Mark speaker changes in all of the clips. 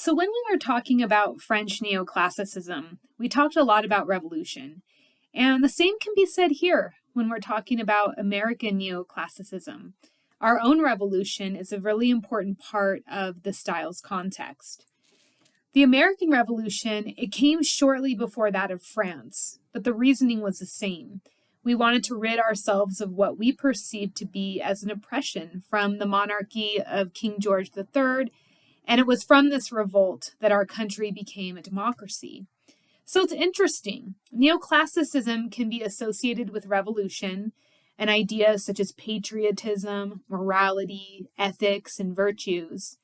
Speaker 1: So when we were talking about French neoclassicism, we talked a lot about revolution. And the same can be said here when we're talking about American neoclassicism. Our own revolution is a really important part of the style's context. The American Revolution, it came shortly before that of France, but the reasoning was the same. We wanted to rid ourselves of what we perceived to be as an oppression from the monarchy of King George III, and it was from this revolt that our country became a democracy. So it's interesting. Neoclassicism can be associated with revolution and ideas such as patriotism, morality, ethics, and virtues.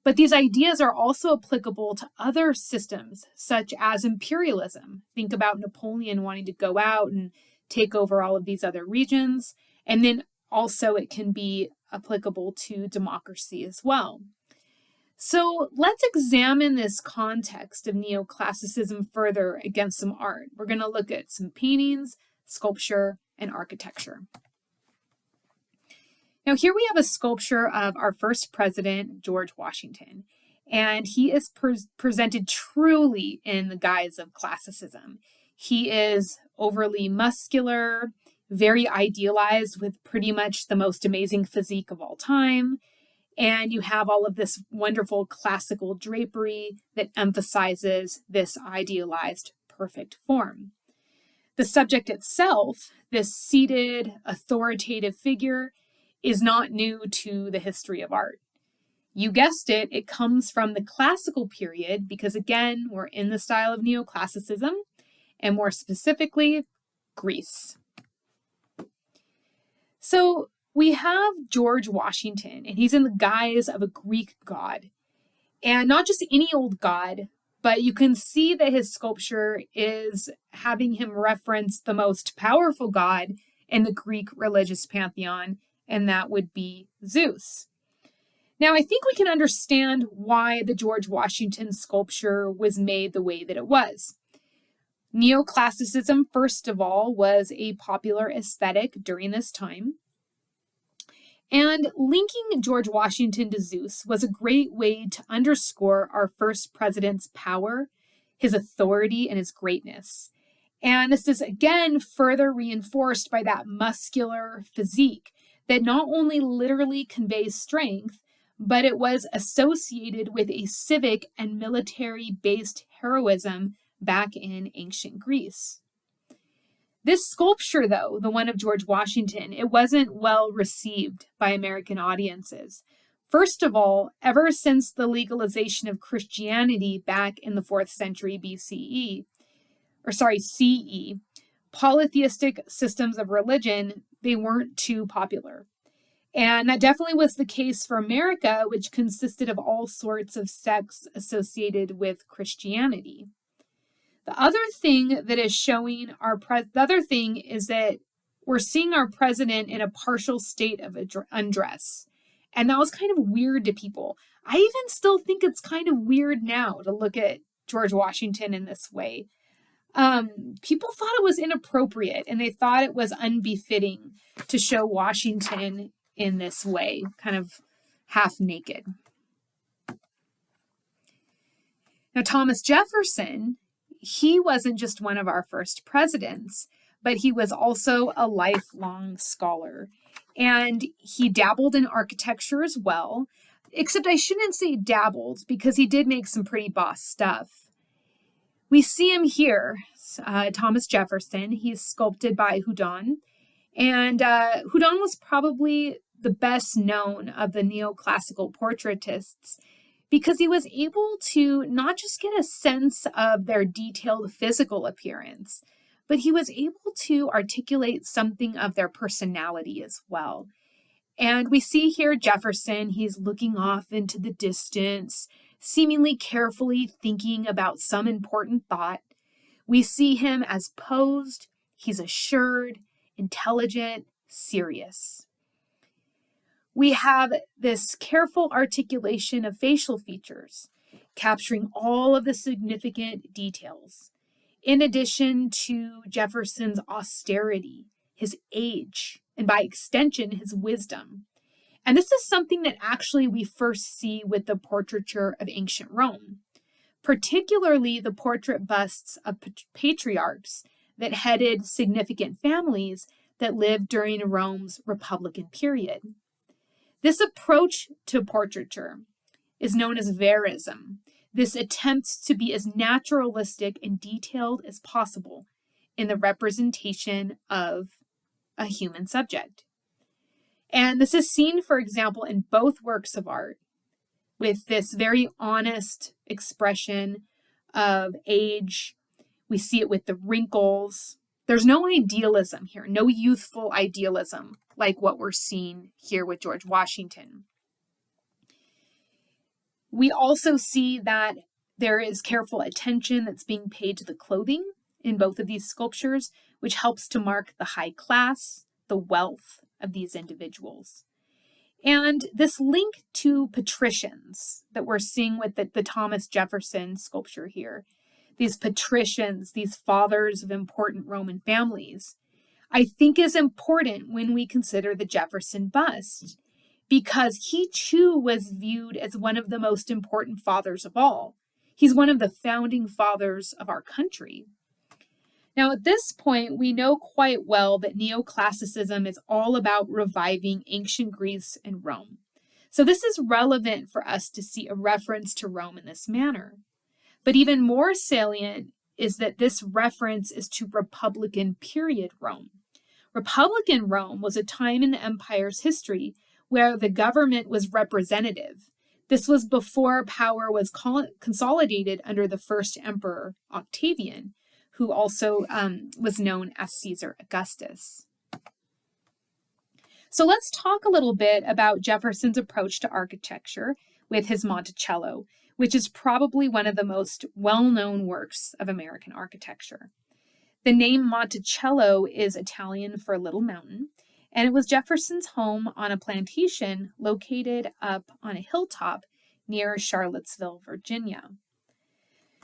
Speaker 1: But these ideas are also applicable to other systems, such as imperialism. Think about Napoleon wanting to go out and take over all of these other regions. And then also it can be applicable to democracy as well. So let's examine this context of neoclassicism further against some art. We're going to look at some paintings, sculpture, and architecture. Now here we have a sculpture of our first president, George Washington, and he is presented truly in the guise of classicism. He is overly muscular, very idealized with pretty much the most amazing physique of all time. And you have all of this wonderful classical drapery that emphasizes this idealized perfect form. The subject itself, this seated, authoritative figure, is not new to the history of art. You guessed it, it comes from the classical period because, again, we're in the style of neoclassicism, and more specifically, Greece. So we have George Washington, and he's in the guise of a Greek god. And not just any old god, but you can see that his sculpture is having him reference the most powerful god in the Greek religious pantheon, and that would be Zeus. Now, I think we can understand why the George Washington sculpture was made the way that it was. Neoclassicism, first of all, was a popular aesthetic during this time. And linking George Washington to Zeus was a great way to underscore our first president's power, his authority, and his greatness. And this is, again, further reinforced by that muscular physique that not only literally conveys strength, but it was associated with a civic and military-based heroism back in ancient Greece. This sculpture, though, the one of George Washington, it wasn't well received by American audiences. First of all, ever since the legalization of Christianity back in the 4th century CE, polytheistic systems of religion, they weren't too popular. And that definitely was the case for America, which consisted of all sorts of sects associated with Christianity. The other thing that is showing the other thing is that we're seeing our president in a partial state of undress. And that was kind of weird to people. I even still think it's kind of weird now to look at George Washington in this way. People thought it was inappropriate and they thought it was unbefitting to show Washington in this way, kind of half naked. Now, Thomas Jefferson, he wasn't just one of our first presidents, but he was also a lifelong scholar. And he dabbled in architecture as well, except I shouldn't say dabbled because he did make some pretty boss stuff. We see him here, Thomas Jefferson. He's sculpted by Houdon. And Houdon was probably the best known of the neoclassical portraitists because he was able to not just get a sense of their detailed physical appearance, but he was able to articulate something of their personality as well. And we see here Jefferson, he's looking off into the distance, seemingly carefully thinking about some important thought. We see him as posed, he's assured, intelligent, serious. We have this careful articulation of facial features, capturing all of the significant details, in addition to Jefferson's austerity, his age, and by extension, his wisdom. And this is something that actually we first see with the portraiture of ancient Rome, particularly the portrait busts of patriarchs that headed significant families that lived during Rome's Republican period. This approach to portraiture is known as verism. This attempts to be as naturalistic and detailed as possible in the representation of a human subject. And this is seen, for example, in both works of art, with this very honest expression of age. We see it with the wrinkles. There's no idealism here, no youthful idealism like what we're seeing here with George Washington. We also see that there is careful attention that's being paid to the clothing in both of these sculptures, which helps to mark the high class, the wealth of these individuals. And this link to patricians that we're seeing with the Thomas Jefferson sculpture here, these patricians, these fathers of important Roman families, I think is important when we consider the Jefferson bust, because he too was viewed as one of the most important fathers of all. He's one of the founding fathers of our country. Now, at this point, we know quite well that Neoclassicism is all about reviving ancient Greece and Rome. So this is relevant for us to see a reference to Rome in this manner. But even more salient is that this reference is to Republican period Rome. Republican Rome was a time in the empire's history where the government was representative. This was before power was consolidated under the first emperor, Octavian, who also was known as Caesar Augustus. So let's talk a little bit about Jefferson's approach to architecture with his Monticello, which is probably one of the most well-known works of American architecture. The name Monticello is Italian for little mountain, and it was Jefferson's home on a plantation located up on a hilltop near Charlottesville, Virginia.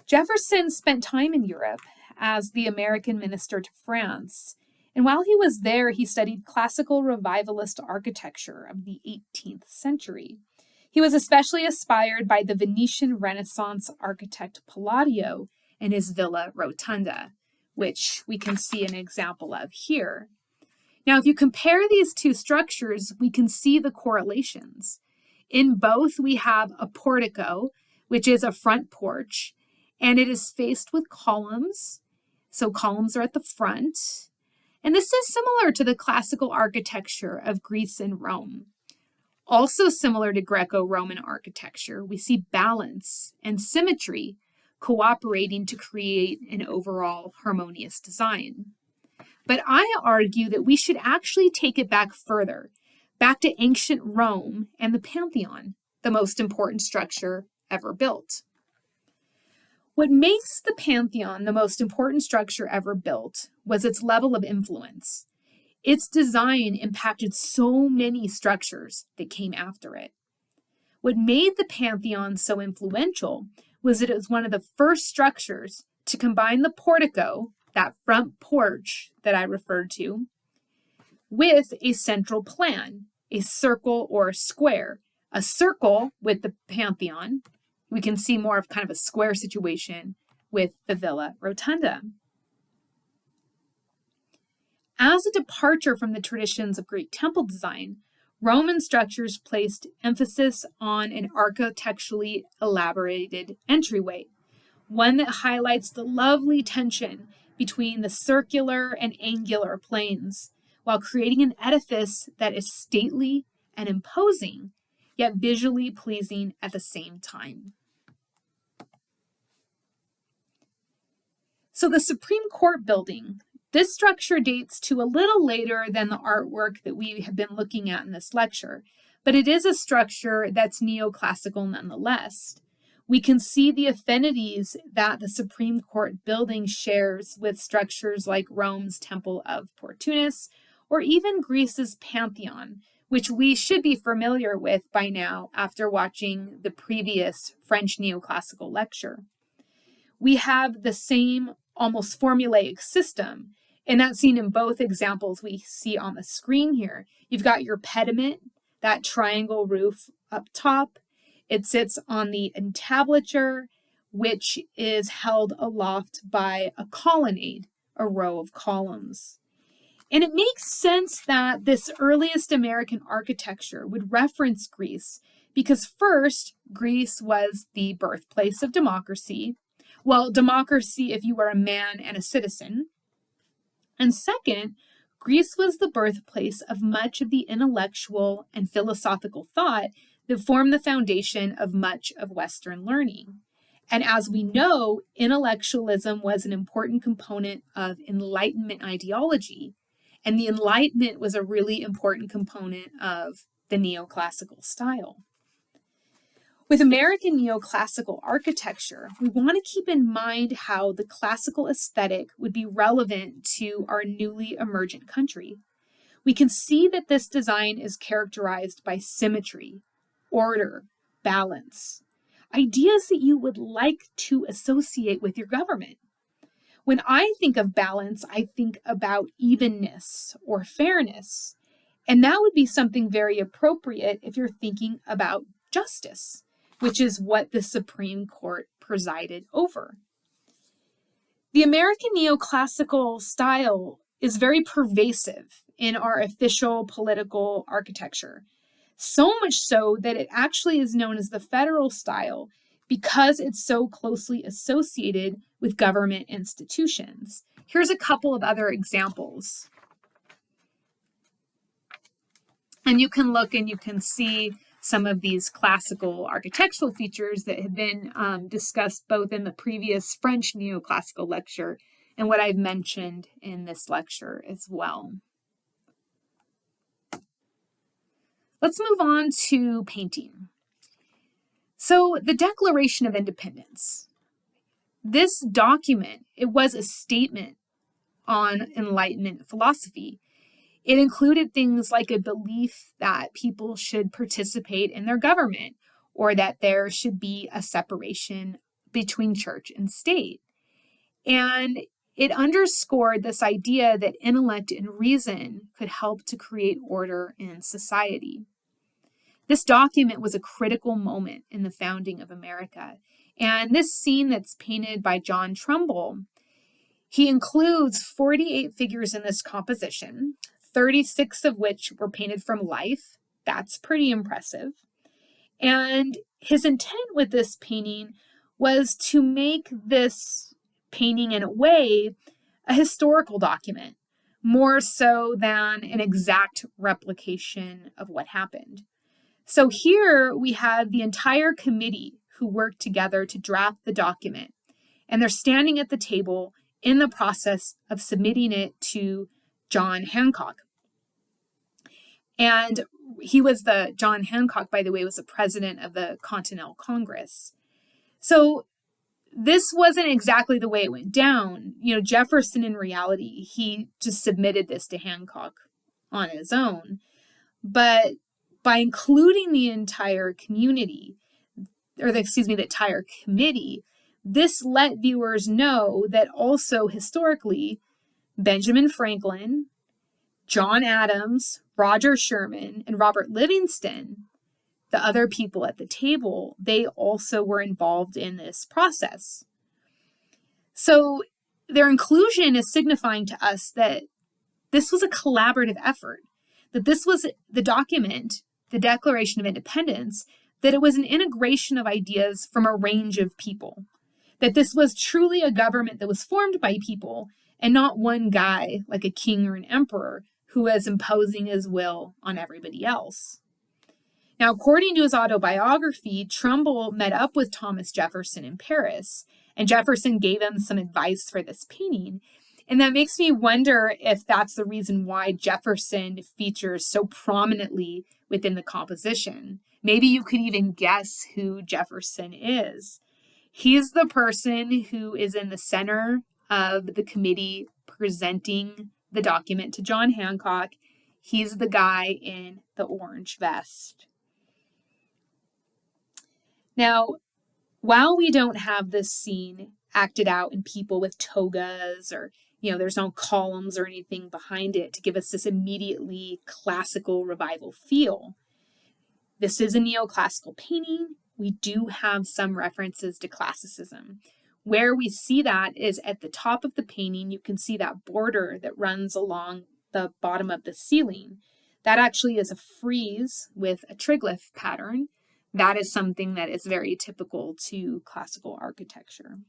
Speaker 1: Jefferson spent time in Europe as the American minister to France, and while he was there, he studied classical revivalist architecture of the 18th century. He was especially inspired by the Venetian Renaissance architect Palladio and his Villa Rotunda, which we can see an example of here. Now, if you compare these two structures, we can see the correlations. In both, we have a portico, which is a front porch, and it is faced with columns. So columns are at the front. And this is similar to the classical architecture of Greece and Rome. Also similar to Greco-Roman architecture, we see balance and symmetry cooperating to create an overall harmonious design. But I argue that we should actually take it back further, back to ancient Rome and the Pantheon, the most important structure ever built. What makes the Pantheon the most important structure ever built was its level of influence. Its design impacted so many structures that came after it. What made the Pantheon so influential was that it was one of the first structures to combine the portico, that front porch that I referred to, with a central plan, a circle or a square. A circle with the Pantheon. We can see more of kind of a square situation with the Villa Rotunda. As a departure from the traditions of Greek temple design, Roman structures placed emphasis on an architecturally elaborated entryway, one that highlights the lovely tension between the circular and angular planes, while creating an edifice that is stately and imposing, yet visually pleasing at the same time. So the Supreme Court building, this structure dates to a little later than the artwork that we have been looking at in this lecture, but it is a structure that's neoclassical nonetheless. We can see the affinities that the Supreme Court building shares with structures like Rome's Temple of Portunus, or even Greece's Pantheon, which we should be familiar with by now after watching the previous French neoclassical lecture. We have the same almost formulaic system, and that's seen in both examples we see on the screen here. You've got your pediment that triangle roof up top. It sits on the entablature, which is held aloft by a colonnade, a row of columns. And it makes sense that this earliest American architecture would reference Greece because first, Greece was the birthplace of democracy. Well, democracy if you were a man and a citizen. And second, Greece was the birthplace of much of the intellectual and philosophical thought that formed the foundation of much of Western learning. And as we know, intellectualism was an important component of Enlightenment ideology. And the Enlightenment was a really important component of the neoclassical style. With American neoclassical architecture, we want to keep in mind how the classical aesthetic would be relevant to our newly emergent country. We can see that this design is characterized by symmetry, order, balance, ideas that you would like to associate with your government. When I think of balance, I think about evenness or fairness, and that would be something very appropriate if you're thinking about justice, which is what the Supreme Court presided over. The American neoclassical style is very pervasive in our official political architecture, so much so that it actually is known as the federal style because it's so closely associated with government institutions. Here's a couple of other examples. And you can look and you can see some of these classical architectural features that have been discussed both in the previous French neoclassical lecture and what I've mentioned in this lecture as well. Let's move on to painting. So the Declaration of Independence. This document, it was a statement on Enlightenment philosophy. It included things like a belief that people should participate in their government or that there should be a separation between church and state. And it underscored this idea that intellect and reason could help to create order in society. This document was a critical moment in the founding of America. And this scene that's painted by John Trumbull, he includes 48 figures in this composition, 36 of which were painted from life. That's pretty impressive. And his intent with this painting was to make this painting, in a way, a historical document, more so than an exact replication of what happened. So here we have the entire committee who worked together to draft the document, and they're standing at the table in the process of submitting it to John Hancock. And John Hancock, by the way, was the president of the Continental Congress. So this wasn't exactly the way it went down. Jefferson, in reality, he just submitted this to Hancock on his own. But by including the entire community, the entire committee, this let viewers know that also historically, Benjamin Franklin, John Adams, Roger Sherman, and Robert Livingston, the other people at the table, they also were involved in this process. So their inclusion is signifying to us that this was a collaborative effort, that this was the document, the Declaration of Independence, that it was an integration of ideas from a range of people, that this was truly a government that was formed by people and not one guy like a king or an emperor who was imposing his will on everybody else. Now, according to his autobiography, Trumbull met up with Thomas Jefferson in Paris, and Jefferson gave him some advice for this painting. And that makes me wonder if that's the reason why Jefferson features so prominently within the composition. Maybe you could even guess who Jefferson is. He's the person who is in the center of the committee presenting the document to John Hancock. He's the guy in the orange vest. Now, while we don't have this scene acted out in people with togas or, there's no columns or anything behind it to give us this immediately classical revival feel, This is a neoclassical painting. We do have some references to classicism. Where we see that is at the top of the painting, you can see that border that runs along the bottom of the ceiling. That actually is a frieze with a triglyph pattern. That is something that is very typical to classical architecture.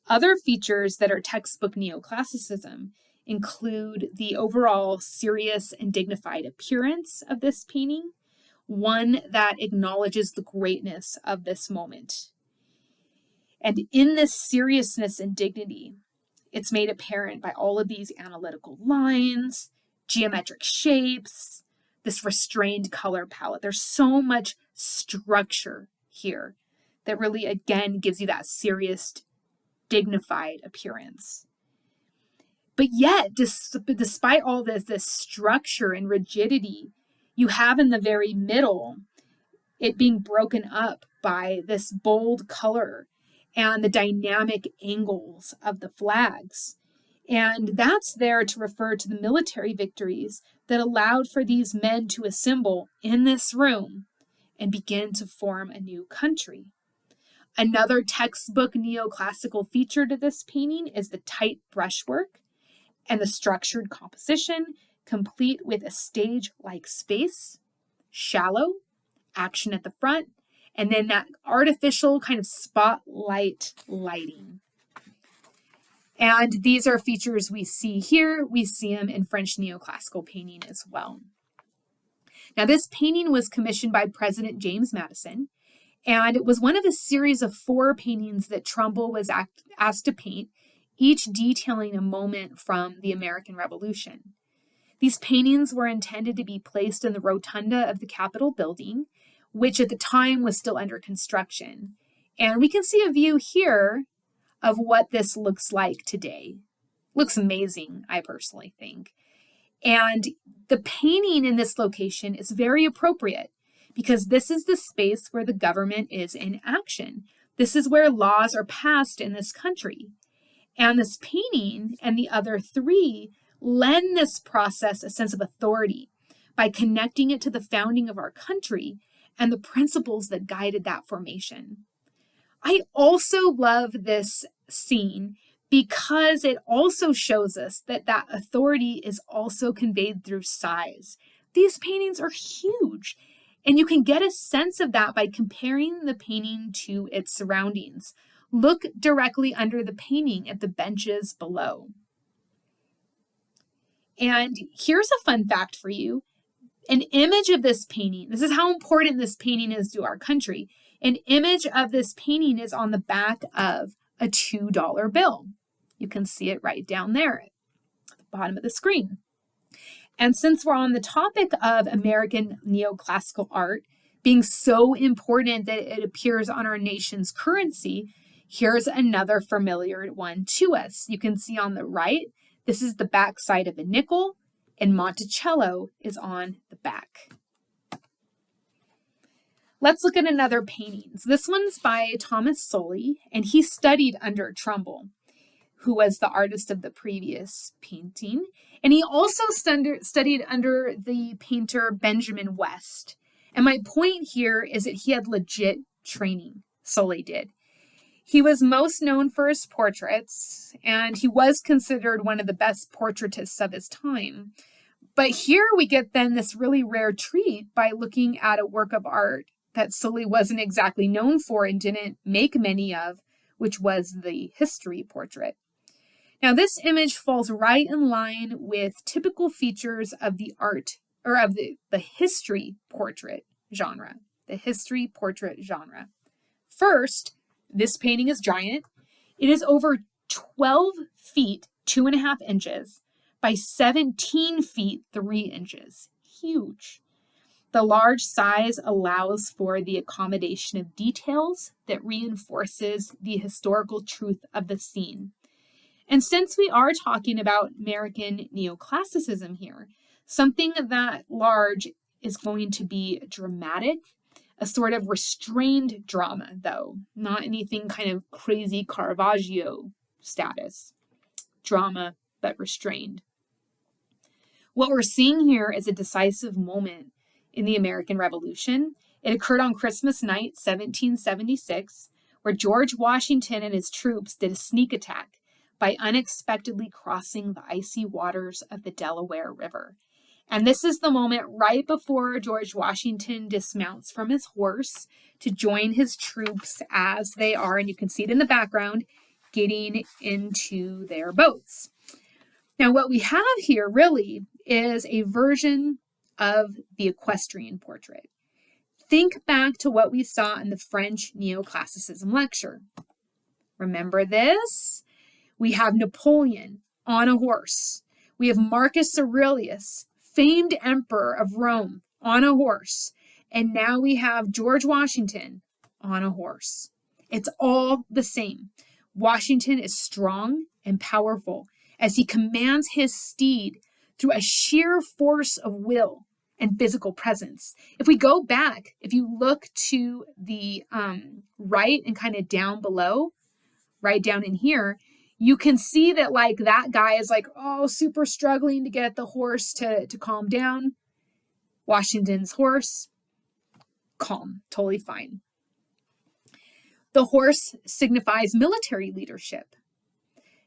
Speaker 1: Other features that are textbook neoclassicism include the overall serious and dignified appearance of this painting, one that acknowledges the greatness of this moment. And in this seriousness and dignity, it's made apparent by all of these analytical lines, geometric shapes, this restrained color palette. There's so much structure here that really, again, gives you that serious, dignified appearance. But yet, despite all this structure and rigidity, you have in the very middle it being broken up by this bold color and the dynamic angles of the flags. And that's there to refer to the military victories that allowed for these men to assemble in this room and begin to form a new country. Another textbook neoclassical feature to this painting is the tight brushwork and the structured composition, complete with a stage-like space, shallow, action at the front, and then that artificial kind of spotlight lighting. And these are features we see here. We see them in French neoclassical painting as well. Now, this painting was commissioned by President James Madison, and it was one of a series of 4 paintings that Trumbull was asked to paint, each detailing a moment from the American Revolution. These paintings were intended to be placed in the rotunda of the Capitol building, which at the time was still under construction. And we can see a view here of what this looks like today. Looks amazing, I personally think. And the painting in this location is very appropriate because this is the space where the government is in action. This is where laws are passed in this country. And this painting and the other 3 lend this process a sense of authority by connecting it to the founding of our country and the principles that guided that formation. I also love this scene because it also shows us that that authority is also conveyed through size. These paintings are huge, and you can get a sense of that by comparing the painting to its surroundings. Look directly under the painting at the benches below. And here's a fun fact for you. An image of this painting, this is how important this painting is to our country. An image of this painting is on the back of a $2 bill. You can see it right down there at the bottom of the screen. And since we're on the topic of American neoclassical art being so important that it appears on our nation's currency, here's another familiar one to us. You can see on the right, this is the back side of a nickel, and Monticello is on the back. Let's look at another painting. This one's by Thomas Sully, and he studied under Trumbull, who was the artist of the previous painting. And he also studied under the painter Benjamin West. And my point here is that he had legit training, Sully did. He was most known for his portraits, and he was considered one of the best portraitists of his time. But here we get then this really rare treat by looking at a work of art that Sully wasn't exactly known for and didn't make many of, which was the history portrait. Now, this image falls right in line with typical features of the art, or of the history portrait genre. The history portrait genre. First, this painting is giant. It is over 12 feet, 2.5 inches, by 17 feet, 3 inches. Huge. The large size allows for the accommodation of details that reinforces the historical truth of the scene. And since we are talking about American neoclassicism here, something that large is going to be dramatic, a sort of restrained drama, though, not anything kind of crazy Caravaggio status. Drama, but restrained. What we're seeing here is a decisive moment in the American Revolution. It occurred on Christmas night, 1776, where George Washington and his troops did a sneak attack by unexpectedly crossing the icy waters of the Delaware River. And this is the moment right before George Washington dismounts from his horse to join his troops as they are, and you can see it in the background, getting into their boats. Now, what we have here really is a version of the equestrian portrait. Think back to what we saw in the French Neoclassicism lecture. Remember this? We have Napoleon on a horse. We have Marcus Aurelius, famed emperor of Rome, on a horse. And now we have George Washington on a horse. It's all the same. Washington is strong and powerful as he commands his steed through a sheer force of will and physical presence. If we go back, if you look to the right and kind of down below, right down in here, you can see that like that guy is like, oh, super struggling to get the horse to calm down. Washington's horse, calm, totally fine. The horse signifies military leadership.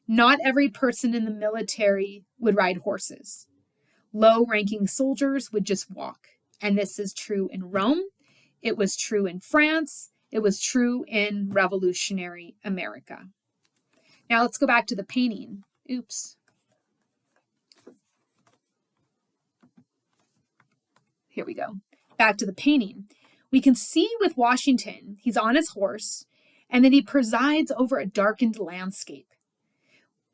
Speaker 1: Not every person in the military would ride horses. Low-ranking soldiers would just walk. And this is true in Rome. It was true in France. It was true in revolutionary America. Now let's go back to the painting. Oops. Here we go. Back to the painting. We can see with Washington, he's on his horse, and then he presides over a darkened landscape.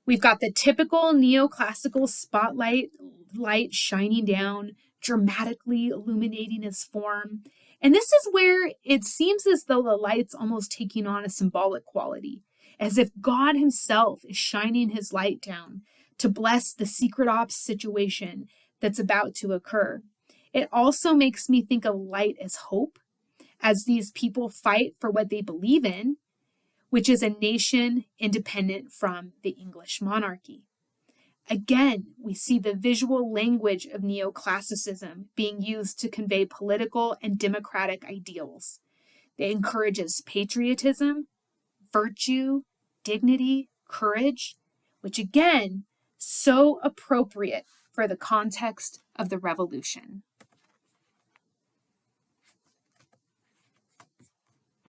Speaker 1: We've got the typical neoclassical spotlight light shining down, dramatically illuminating his form. And this is where it seems as though the light's almost taking on a symbolic quality, as if God himself is shining his light down to bless the secret ops situation that's about to occur. It also makes me think of light as hope, as these people fight for what they believe in, which is a nation independent from the English monarchy. Again, we see the visual language of neoclassicism being used to convey political and democratic ideals. It encourages patriotism, virtue, dignity, courage, which again, so appropriate for the context of the revolution.